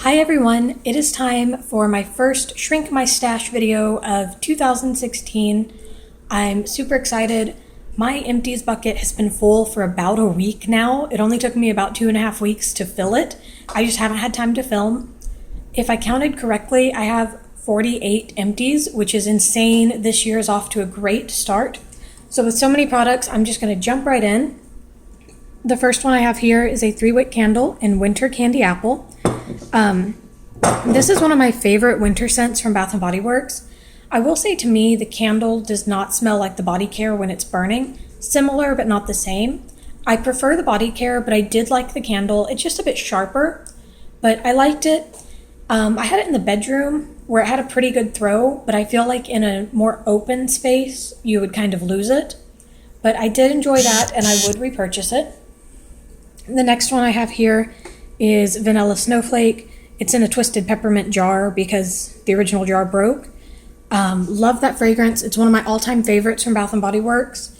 Hi everyone, it is time for my first Shrink My Stash video of 2016. I'm super excited. My Empties bucket has been full for about a week now. It only took me about 2.5 weeks to fill it. I just haven't had time to film. If I counted correctly, I have 48 Empties, which is insane. This year is off to a great start. So with so many products, I'm just going to jump right in. The first one I have here is a 3-wick candle in Winter Candy Apple. This is one of my favorite winter scents from Bath & Body Works. I will say, to me, the candle does not smell like the body care when it's burning. Similar, but not the same. I prefer the body care, but I did like the candle. It's just a bit sharper, but I liked it. I had it in the bedroom where it had a pretty good throw, but I feel like in a more open space, you would kind of lose it. But I did enjoy that, and I would repurchase it. The next one I have here is Vanilla Snowflake. It's in a twisted peppermint jar because the original jar broke. Love that fragrance. It's one of my all-time favorites from Bath & Body Works.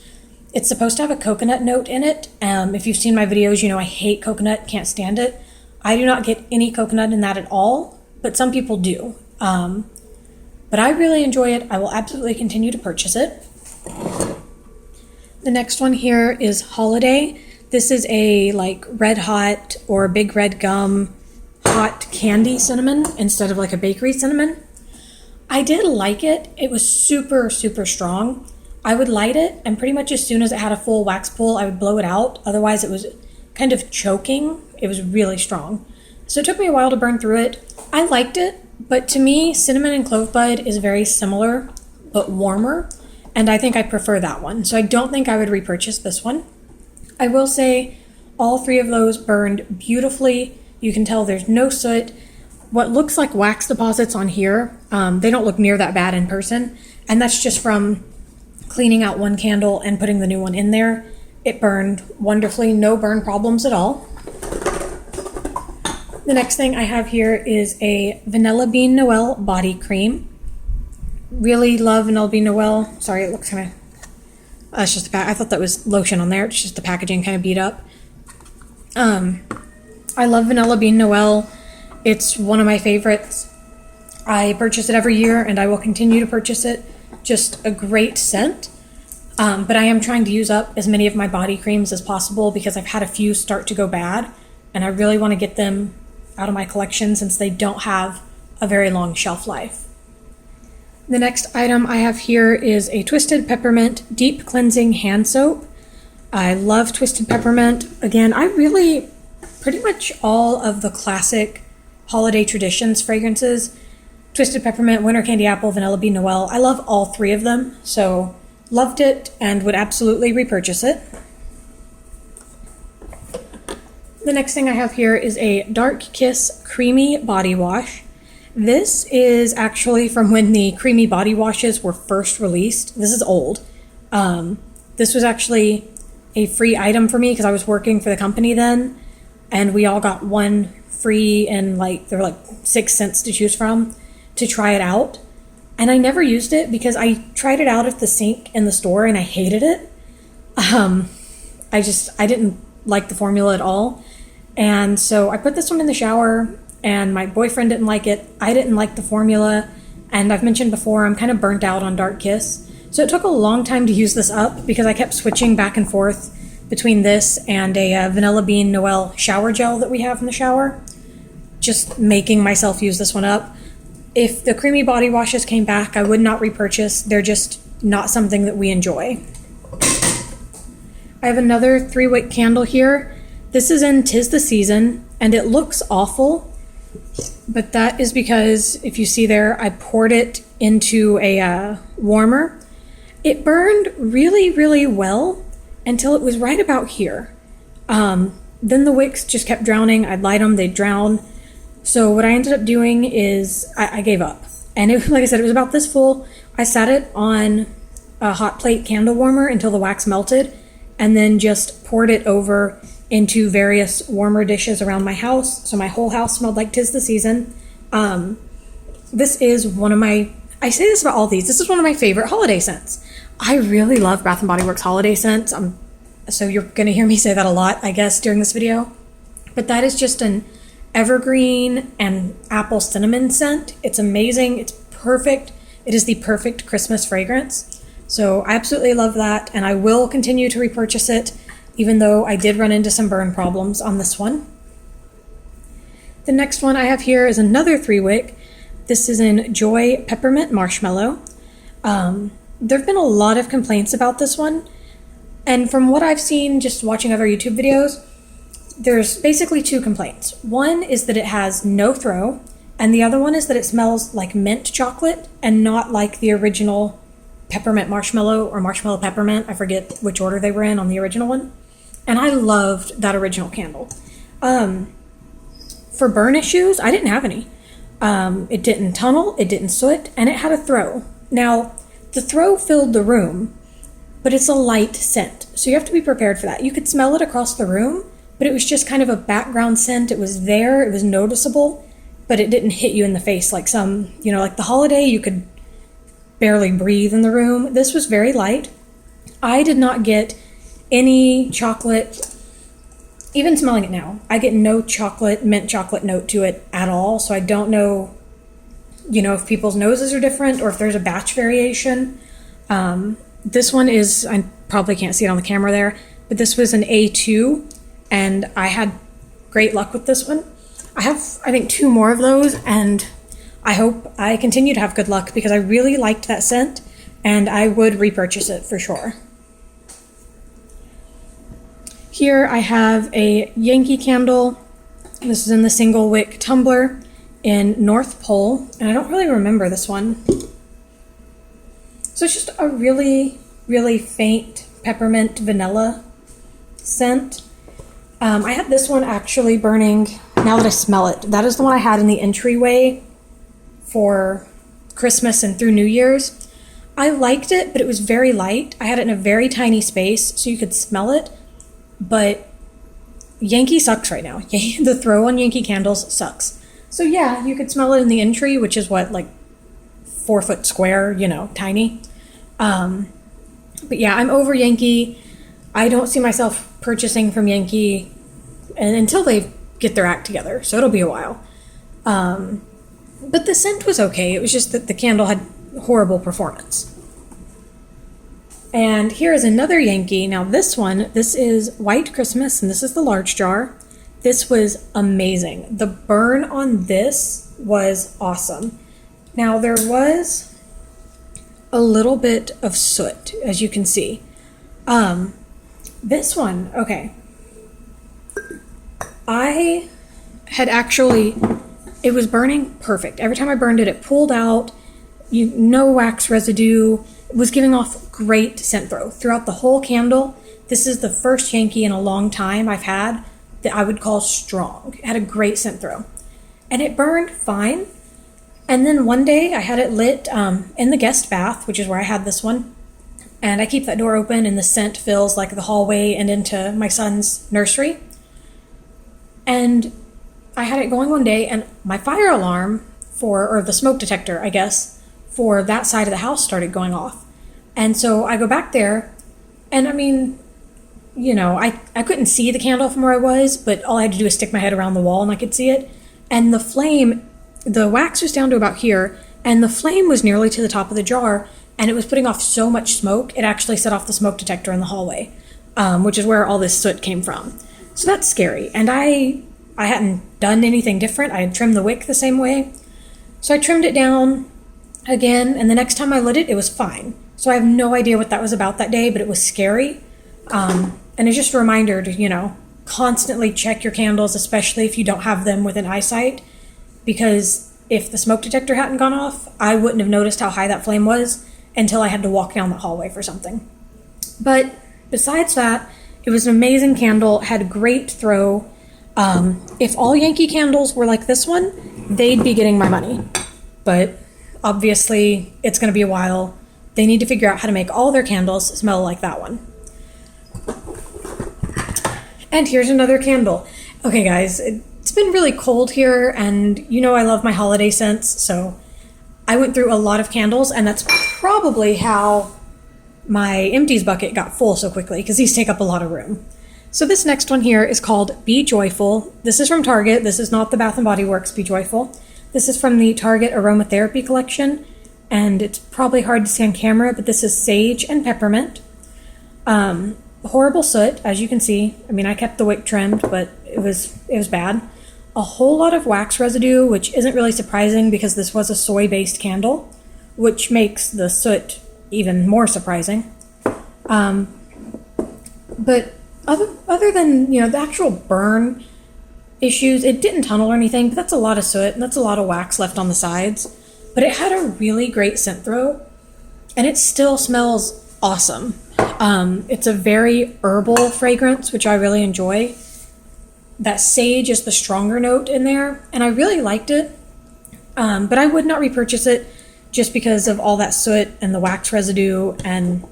It's supposed to have a coconut note in it. If you've seen my videos, you know I hate coconut, can't stand it. I do not get any coconut in that at all, but some people do. But I really enjoy it. I will absolutely continue to purchase it. The next one here is Holiday. This is a like red hot or big red gum hot candy cinnamon instead of like a bakery cinnamon. I did like it. It was super, super strong. I would light it, and pretty much as soon as it had a full wax pull, I would blow it out. Otherwise, it was kind of choking. It was really strong. So it took me a while to burn through it. I liked it, but to me, cinnamon and clove bud is very similar, but warmer, and I think I prefer that one. So I don't think I would repurchase this one. I will say all three of those burned beautifully. You can tell there's no soot. What looks like wax deposits on here, they don't look near that bad in person. And that's just from cleaning out one candle and putting the new one in there. It burned wonderfully, no burn problems at all. The next thing I have here is a Vanilla Bean Noel body cream. Really love Vanilla Bean Noel. Sorry, it looks kind of... That's just the pack. I thought that was lotion on there. It's just the packaging kind of beat up. I love Vanilla Bean Noel. It's one of my favorites. I purchase it every year, and I will continue to purchase it. Just a great scent. But I am trying to use up as many of my body creams as possible because I've had a few start to go bad, and I really want to get them out of my collection since they don't have a very long shelf life. The next item I have here is a Twisted Peppermint Deep Cleansing Hand Soap. I love Twisted Peppermint. Again, I really, pretty much all of the classic holiday traditions fragrances, Twisted Peppermint, Winter Candy Apple, Vanilla Bean Noel, I love all three of them. So loved it and would absolutely repurchase it. The next thing I have here is a Dark Kiss Creamy Body Wash. This is actually from when the creamy body washes were first released. This is old. This was actually a free item for me because I was working for the company then, and we all got one free, and there were 6 cents to choose from to try it out. And I never used it because I tried it out at the sink in the store and I hated it. I didn't like the formula at all. And so I put this one in the shower, and my boyfriend didn't like it. I didn't like the formula. And I've mentioned before, I'm kind of burnt out on Dark Kiss. So it took a long time to use this up because I kept switching back and forth between this and a Vanilla Bean Noel shower gel that we have in the shower. Just making myself use this one up. If the creamy body washes came back, I would not repurchase. They're just not something that we enjoy. I have another 3-wick candle here. This is in 'Tis the Season, and it looks awful. But that is because, if you see there, I poured it into a warmer. It burned really, really well until it was right about here. Then the wicks just kept drowning. I'd light them, they'd drown. So what I ended up doing is I gave up. And like I said, it was about this full. I sat it on a hot plate candle warmer until the wax melted, and then just poured it over into various warmer dishes around my house. So my whole house smelled like 'Tis the Season. This is one of my, I say this about all these, this is one of my favorite holiday scents. I really love Bath & Body Works holiday scents. So you're gonna hear me say that a lot, I guess, during this video. But that is just an evergreen and apple cinnamon scent. It's amazing. It's perfect. It is the perfect Christmas fragrance. So I absolutely love that, and I will continue to repurchase it, even though I did run into some burn problems on this one. The next one I have here is another 3-wick. This is in Joy Peppermint Marshmallow. There have been a lot of complaints about this one, and from what I've seen just watching other YouTube videos, there's basically 2 complaints. One is that it has no throw, and the other one is that it smells like mint chocolate and not like the original peppermint marshmallow or marshmallow peppermint. I forget which order they were in on the original one. And I loved that original candle. For burn issues, I didn't have any. It didn't tunnel, it didn't soot, and it had a throw. Now, the throw filled the room, but it's a light scent, so you have to be prepared for that. You could smell it across the room, but it was just kind of a background scent. It was there, it was noticeable, but it didn't hit you in the face like some, like the holiday, you could barely breathe in the room. This was very light. I did not get any chocolate, even smelling it now. I get no mint chocolate note to it at all, so I don't know, if people's noses are different or if there's a batch variation. This one is, I probably can't see it on the camera there, but this was an A2, and I had great luck with this one. I have, I think, 2 more of those, and I hope I continue to have good luck because I really liked that scent, and I would repurchase it for sure. Here I have a Yankee Candle. This is in the single wick tumbler in North Pole, and I don't really remember this one. So it's just a really, really faint peppermint vanilla scent. I had this one actually burning, now that I smell it. That is the one I had in the entryway for Christmas and through New Year's. I liked it, but it was very light. I had it in a very tiny space, so you could smell it, but Yankee sucks right now. The throw on Yankee Candles sucks. So yeah, you could smell it in the entry, which is what, like 4 foot square, tiny. But yeah, I'm over Yankee. I don't see myself purchasing from Yankee until they get their act together, so it'll be a while. But the scent was okay. It was just that the candle had horrible performance. And here is another Yankee. Now this is White Christmas, and this is the large jar. This was amazing. The burn on this was awesome. Now there was a little bit of soot, as you can see. This one, okay. I had actually, it was burning perfect. Every time I burned it, it pulled out, no wax residue. It was giving off great scent throughout the whole candle. This is the first Yankee in a long time I've had that I would call strong. It had a great scent throw. And it burned fine. And then one day I had it lit in the guest bath, which is where I had this one. And I keep that door open and the scent fills like the hallway and into my son's nursery. And I had it going one day, and my fire alarm or the smoke detector, I guess, for that side of the house started going off. And so I go back there, and I mean, I couldn't see the candle from where I was, but all I had to do was stick my head around the wall and I could see it. And the flame, the wax was down to about here, and the flame was nearly to the top of the jar, and it was putting off so much smoke, it actually set off the smoke detector in the hallway, which is where all this soot came from. So that's scary. And I hadn't done anything different. I had trimmed the wick the same way. So I trimmed it down again, and the next time I lit it, it was fine. So I have no idea what that was about that day, but it was scary. And it's just a reminder to, constantly check your candles, especially if you don't have them within eyesight, because if the smoke detector hadn't gone off, I wouldn't have noticed how high that flame was until I had to walk down the hallway for something. But besides that, it was an amazing candle, had great throw. If all Yankee candles were like this one, they'd be getting my money. But obviously, it's going to be a while. They need to figure out how to make all their candles smell like that one. And here's another candle. Okay, guys, it's been really cold here, and I love my holiday scents, so I went through a lot of candles, and that's probably how my Empties bucket got full so quickly, because these take up a lot of room. So this next one here is called Be Joyful. This is from Target. This is not the Bath & Body Works Be Joyful. This is from the Target Aromatherapy collection, and it's probably hard to see on camera, but this is sage and peppermint. Horrible soot, as you can see. I mean, I kept the wick trimmed, but it was bad. A whole lot of wax residue, which isn't really surprising because this was a soy-based candle, which makes the soot even more surprising. But other than, the actual burn issues, it didn't tunnel or anything, but that's a lot of soot and that's a lot of wax left on the sides. But it had a really great scent throw, and it still smells awesome. It's a very herbal fragrance, which I really enjoy. That sage is the stronger note in there, and I really liked it. But I would not repurchase it just because of all that soot and the wax residue, and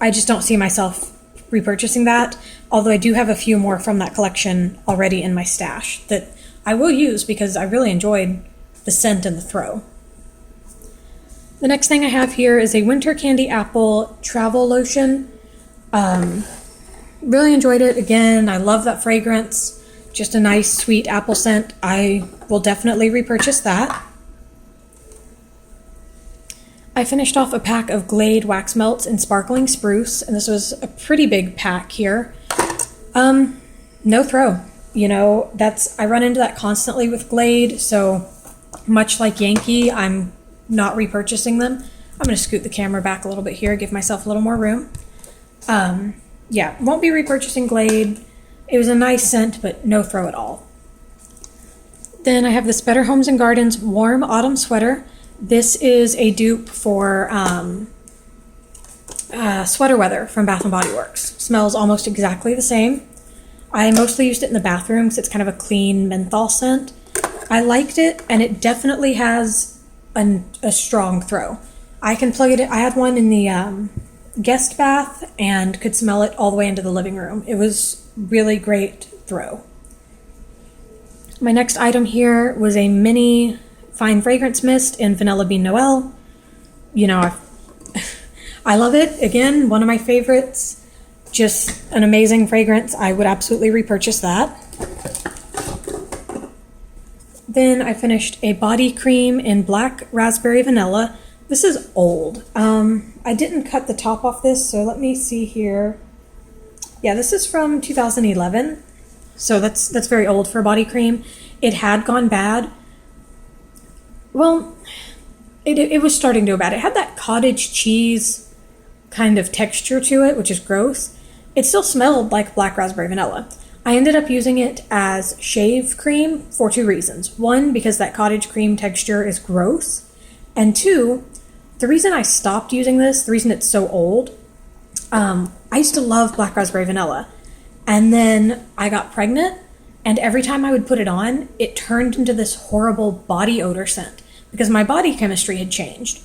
I just don't see myself repurchasing that, although I do have a few more from that collection already in my stash that I will use because I really enjoyed the scent and the throw. The next thing I have here is a Winter Candy Apple Travel Lotion. Really enjoyed it. Again, I love that fragrance. Just a nice, sweet apple scent. I will definitely repurchase that. I finished off a pack of Glade wax melts in Sparkling Spruce, and this was a pretty big pack here. No throw. I run into that constantly with Glade, so much like Yankee, I'm not repurchasing them. I'm going to scoot the camera back a little bit here, give myself a little more room. Won't be repurchasing Glade. It was a nice scent, but no throw at all. Then I have this Better Homes and Gardens Warm Autumn Sweater. This is a dupe for Sweater Weather from Bath & Body Works. Smells almost exactly the same. I mostly used it in the bathroom because it's kind of a clean menthol scent. I liked it, and it definitely has a strong throw. I can plug it in. I had one in the guest bath and could smell it all the way into the living room. It was really great throw. My next item here was a mini fine fragrance mist in Vanilla Bean Noel. I love it. Again, one of my favorites. Just an amazing fragrance. I would absolutely repurchase that. Then I finished a body cream in Black Raspberry Vanilla. This is old. I didn't cut the top off this, so let me see here. Yeah, this is from 2011. So that's very old for a body cream. It had gone bad. Well, it was starting to go bad. It had that cottage cheese kind of texture to it, which is gross. It still smelled like Black Raspberry Vanilla. I ended up using it as shave cream for two reasons. One, because that cottage cream texture is gross. And two, the reason I stopped using this, the reason it's so old, I used to love Black Raspberry Vanilla. And then I got pregnant, and every time I would put it on, it turned into this horrible body odor scent because my body chemistry had changed.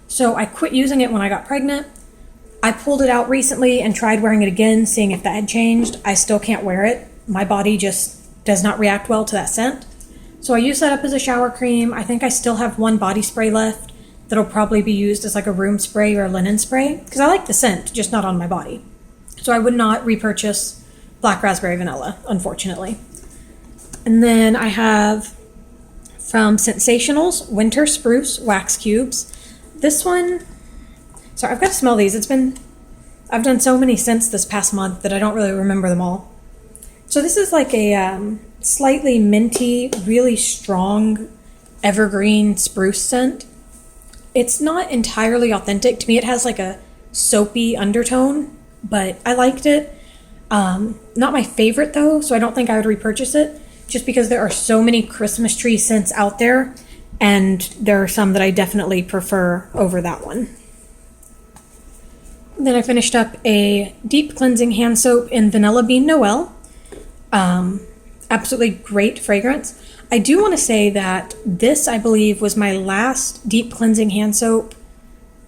So I quit using it when I got pregnant. I pulled it out recently and tried wearing it again, seeing if that had changed. I still can't wear it. My body just does not react well to that scent. So I use that up as a shower cream. I think I still have one body spray left that'll probably be used as like a room spray or a linen spray because I like the scent, just not on my body. So I would not repurchase Black Raspberry Vanilla, unfortunately. And then I have from Sensationals Winter Spruce Wax Cubes. This one, sorry, I've got to smell these. I've done so many scents this past month that I don't really remember them all. So this is like a slightly minty, really strong evergreen spruce scent. It's not entirely authentic. To me, it has like a soapy undertone, but I liked it. Not my favorite though, so I don't think I would repurchase it just because there are so many Christmas tree scents out there, and there are some that I definitely prefer over that one. Then I finished up a deep cleansing hand soap in Vanilla Bean Noel. Absolutely great fragrance. I do want to say that this, I believe, was my last deep cleansing hand soap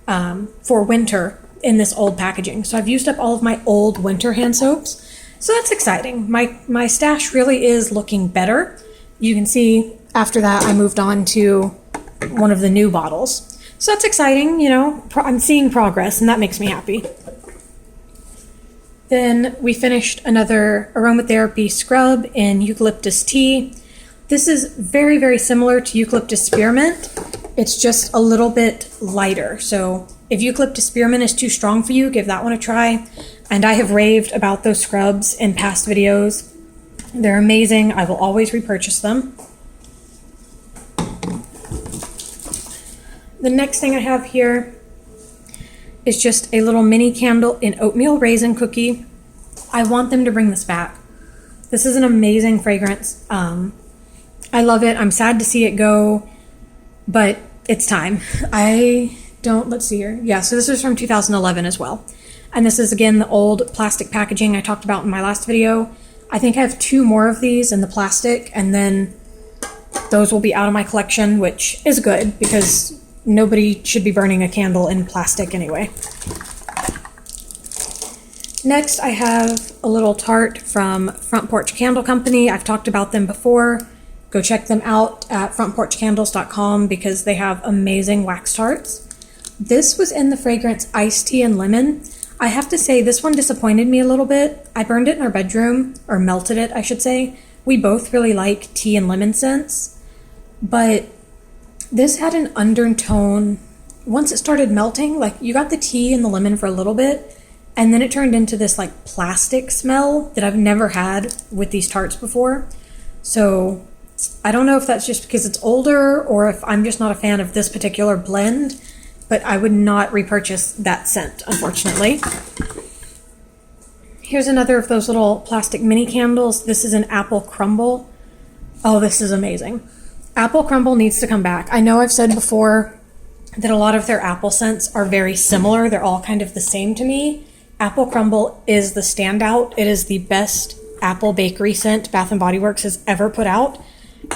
for winter in this old packaging. So I've used up all of my old winter hand soaps. So that's exciting. My stash really is looking better. You can see after that I moved on to one of the new bottles. So that's exciting, I'm seeing progress, and that makes me happy. Then we finished another aromatherapy scrub in eucalyptus tea. This is very, very similar to eucalyptus spearmint. It's just a little bit lighter. So if eucalyptus spearmint is too strong for you, give that one a try. And I have raved about those scrubs in past videos. They're amazing. I will always repurchase them. The next thing I have here is just a little mini candle in oatmeal raisin cookie. I want them to bring this back. This is an amazing fragrance. I love it. I'm sad to see it go, but it's time. Let's see here. Yeah, so this is from 2011 as well. And this is, again, the old plastic packaging I talked about in my last video. I think I have 2 more of these in the plastic, and then those will be out of my collection, which is good because nobody should be burning a candle in plastic anyway. Next, I have a little tart from Front Porch Candle Company. I've talked about them before. Go check them out at frontporchcandles.com because they have amazing wax tarts. This was in the fragrance Iced Tea and Lemon. I have to say this one disappointed me a little bit. I burned it in our bedroom, or melted it, I should say. We both really like tea and lemon scents, but this had an undertone. Once it started melting, like you got the tea and the lemon for a little bit, and then it turned into this like plastic smell that I've never had with these tarts before. So I don't know if that's just because it's older or if I'm just not a fan of this particular blend, but I would not repurchase that scent, unfortunately. Here's another of those little plastic mini candles. This is an apple crumble. Oh, this is amazing. Apple crumble needs to come back. I know I've said before that a lot of their apple scents are very similar. They're all kind of the same to me. Apple crumble is the standout. It is the best apple bakery scent Bath & Body Works has ever put out,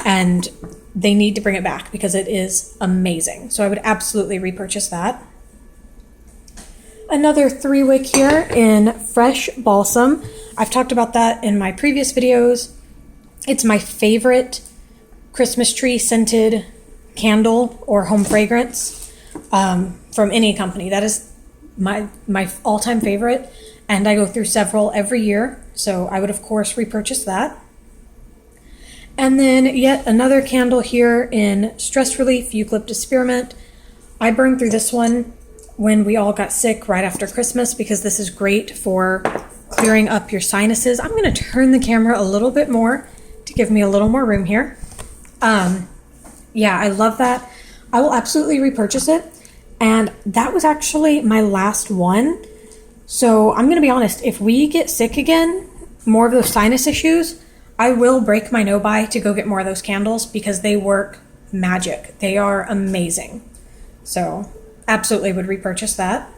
and they need to bring it back because it is amazing. So I would absolutely repurchase that. Another 3-wick here in Fresh Balsam. I've talked about that in my previous videos. It's my favorite Christmas tree scented candle or home fragrance from any company. That is my all-time favorite, and I go through several every year, so I would of course repurchase that. And then yet another candle here in Stress Relief Eucalyptus Spearmint. I burned through this one when we all got sick right after Christmas because this is great for clearing up your sinuses. I'm going to turn the camera a little bit more to give me a little more room here. Yeah, I love that. I will absolutely repurchase it. And that was actually my last one. So I'm going to be honest, if we get sick again, more of those sinus issues, I will break my no-buy to go get more of those candles because they work magic. They are amazing. So absolutely would repurchase that.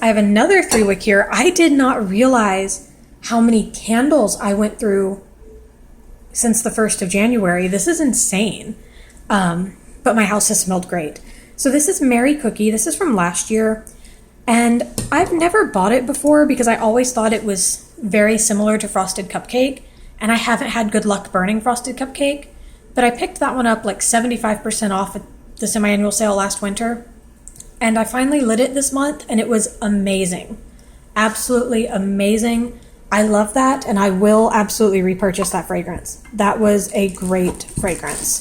I have another 3-wick here. I did not realize how many candles I went through since the 1st of January. This is insane. But my house has smelled great. So this is Mary Cookie. This is from last year. And I've never bought it before because I always thought it was very similar to Frosted Cupcake. And I haven't had good luck burning Frosted Cupcake. But I picked that one up like 75% off at the semi-annual sale last winter. And I finally lit it this month and it was amazing. Absolutely amazing. I love that, and I will absolutely repurchase that fragrance. That was a great fragrance.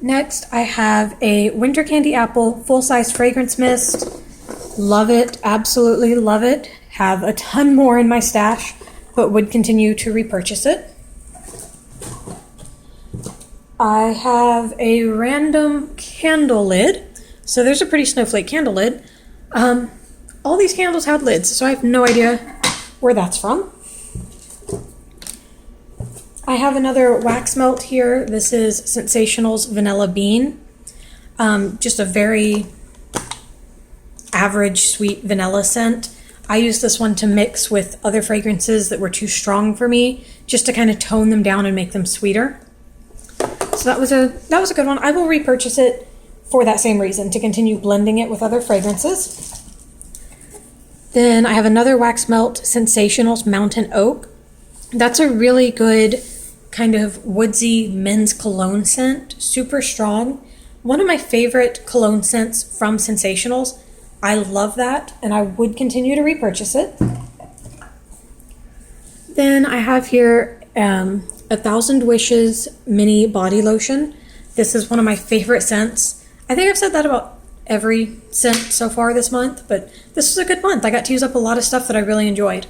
Next, I have a Winter Candy Apple full-size fragrance mist. Love it, absolutely love it. Have a ton more in my stash, but would continue to repurchase it. I have a random candle lid. So there's a pretty snowflake candle lid. All these candles had lids, so I have no idea where that's from. I have another wax melt here. This is Sensational's Vanilla Bean. Just a very average sweet vanilla scent. I used this one to mix with other fragrances that were too strong for me, just to kind of tone them down and make them sweeter. So that was a good one. I will repurchase it for that same reason, to continue blending it with other fragrances. Then I have another wax melt, Sensational's Mountain Oak. That's a really good kind of woodsy men's cologne scent, super strong. One of my favorite cologne scents from Sensationals. I love that, and I would continue to repurchase it. Then I have here 1,000 Wishes Mini Body Lotion. This is one of my favorite scents. I think I've said that about every scent so far this month, but this was a good month. I got to use up a lot of stuff that I really enjoyed.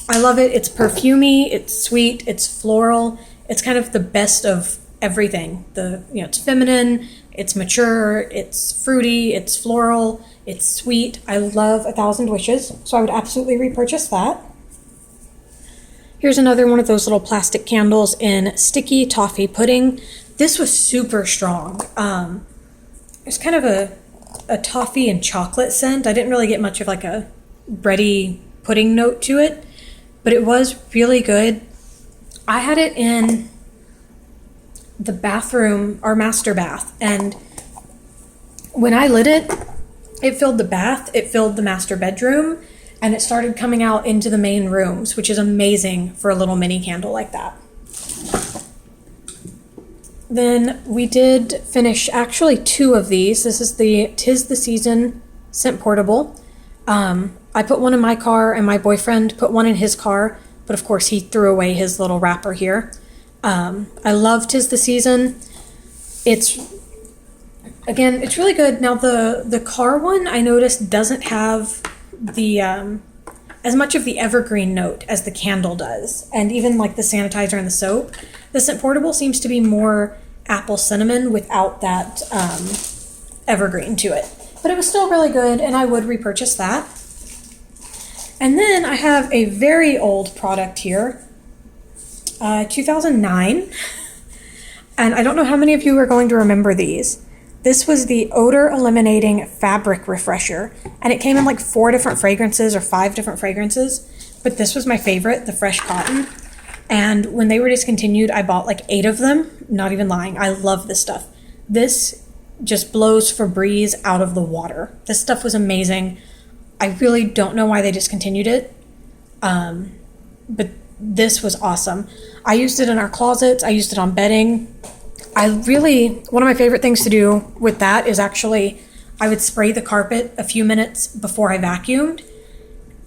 I love it. It's perfumey, it's sweet, it's floral. It's kind of the best of everything. It's feminine, it's mature, it's fruity, it's floral, it's sweet. I love 1,000 Wishes, so I would absolutely repurchase that. Here's another one of those little plastic candles in Sticky Toffee Pudding. This was super strong. It's kind of a toffee and chocolate scent. I didn't really get much of like a bready pudding note to it, but it was really good. I had it in the bathroom, our master bath, and when I lit it, it filled the bath, it filled the master bedroom, and it started coming out into the main rooms, which is amazing for a little mini candle like that. Then we did finish actually 2 of these. This is the 'Tis the Season Scent Portable. I put one in my car and my boyfriend put one in his car, but of course he threw away his little wrapper here. I love 'Tis the Season. It's really good. Now the car one I noticed doesn't have the as much of the evergreen note as the candle does, and even like the sanitizer and the soap. The Scent Portable seems to be more apple cinnamon without that evergreen to it. But it was still really good, and I would repurchase that. And then I have a very old product here, 2009. And I don't know how many of you are going to remember these. This was the Odor Eliminating Fabric Refresher, and it came in like 4 different fragrances or 5 different fragrances, but this was my favorite, the Fresh Cotton. And when they were discontinued, I bought like 8 of them. Not even lying. I love this stuff. This just blows Febreze out of the water. This stuff was amazing. I really don't know why they discontinued it, but this was awesome. I used it in our closets. I used it on bedding. One of my favorite things to do with that is actually, I would spray the carpet a few minutes before I vacuumed.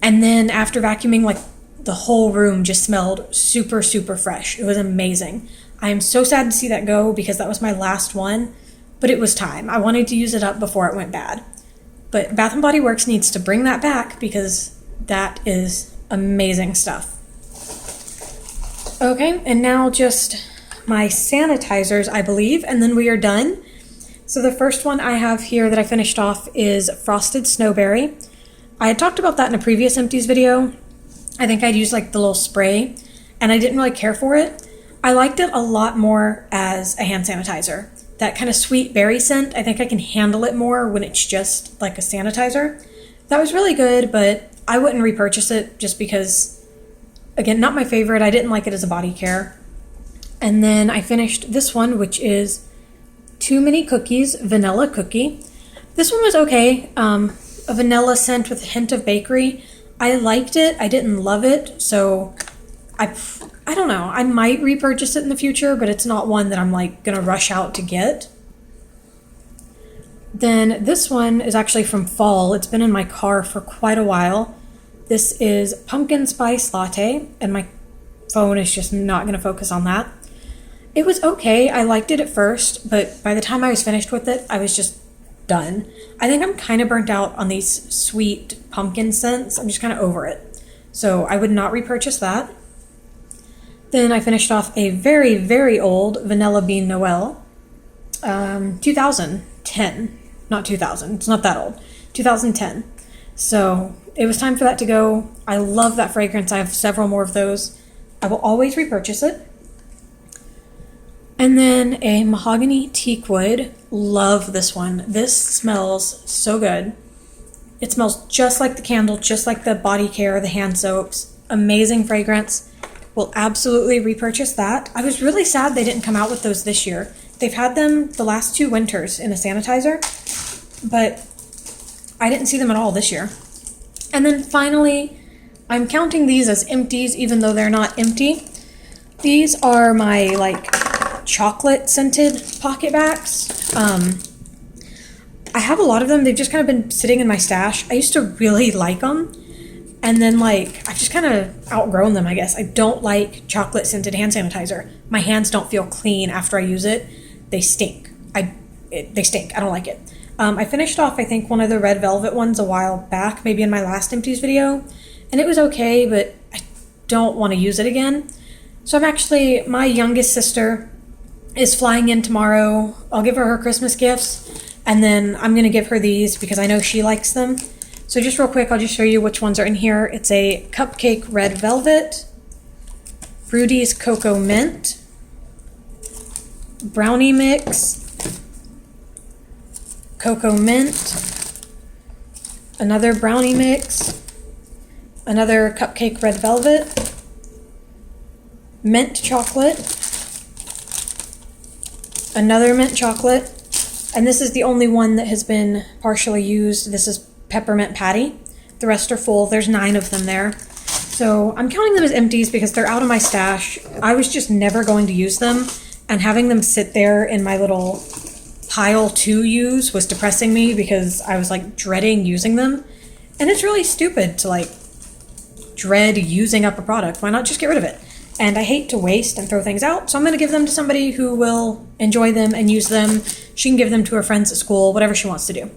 And then after vacuuming, like the whole room just smelled super, super fresh. It was amazing. I am so sad to see that go because that was my last one, but it was time. I wanted to use it up before it went bad. But Bath & Body Works needs to bring that back because that is amazing stuff. Okay, and now just my sanitizers, I believe, and then we are done. So the first one I have here that I finished off is Frosted Snowberry. I had talked about that in a previous Empties video. I think I'd used like the little spray, and I didn't really care for it. I liked it a lot more as a hand sanitizer. That kind of sweet berry scent, I think I can handle it more when it's just like a sanitizer. That was really good, but I wouldn't repurchase it just because, again, not my favorite. I didn't like it as a body care. And then I finished this one, which is Too Many Cookies Vanilla Cookie. This one was okay. A vanilla scent with a hint of bakery. I liked it. I didn't love it. So I don't know. I might repurchase it in the future, but it's not one that I'm like going to rush out to get. Then this one is actually from fall. It's been in my car for quite a while. This is Pumpkin Spice Latte, and my phone is just not going to focus on that. It was okay. I liked it at first, but by the time I was finished with it, I was just done. I think I'm kind of burnt out on these sweet pumpkin scents. I'm just kind of over it. So I would not repurchase that. Then I finished off a very, very old Vanilla Bean Noel. 2010. Not 2000. It's not that old. 2010. So it was time for that to go. I love that fragrance. I have several more of those. I will always repurchase it. And then a Mahogany Teakwood. Love this one. This smells so good. It smells just like the candle, just like the body care, the hand soaps. Amazing fragrance. Will absolutely repurchase that. I was really sad they didn't come out with those this year. They've had them the last 2 winters in a sanitizer, but I didn't see them at all this year. And then finally, I'm counting these as empties, even though they're not empty. These are my like chocolate scented pocket bags. I have a lot of them. They've just kind of been sitting in my stash. I used to really like them. And then like, I've just kind of outgrown them, I guess. I don't like chocolate scented hand sanitizer. My hands don't feel clean after I use it. They stink. They stink. I don't like it. I finished off, I think, one of the red velvet ones a while back, maybe in my last Empties video. And it was okay, but I don't want to use it again. So my youngest sister is flying in tomorrow. I'll give her Christmas gifts. And then I'm going to give her these because I know she likes them. So just real quick, I'll just show you which ones are in here. It's a Cupcake Red Velvet, Fruity's Cocoa Mint, Brownie Mix, Cocoa Mint, another Brownie Mix, another Cupcake Red Velvet, Mint Chocolate, another Mint Chocolate, and this is the only one that has been partially used. This is Peppermint Patty. The rest are full. There's 9 of them there. So I'm counting them as empties because they're out of my stash. I was just never going to use them, and having them sit there in my little pile to use was depressing me because I was like dreading using them. And it's really stupid to like dread using up a product. Why not just get rid of it? And I hate to waste and throw things out, so I'm going to give them to somebody who will enjoy them and use them. She can give them to her friends at school, whatever she wants to do.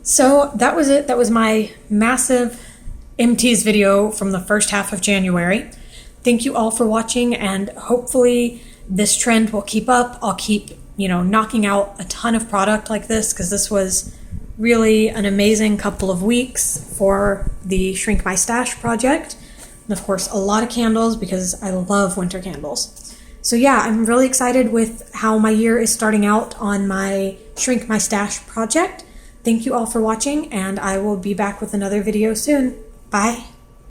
So that was it. That was my massive Empties video from the first half of January. Thank you all for watching, and hopefully this trend will keep up. I'll keep, knocking out a ton of product like this because this was really an amazing couple of weeks for the Shrink My Stash project. And of course, a lot of candles because I love winter candles. So yeah, I'm really excited with how my year is starting out on my Shrink My Stash project. Thank you all for watching, and I will be back with another video soon. Bye.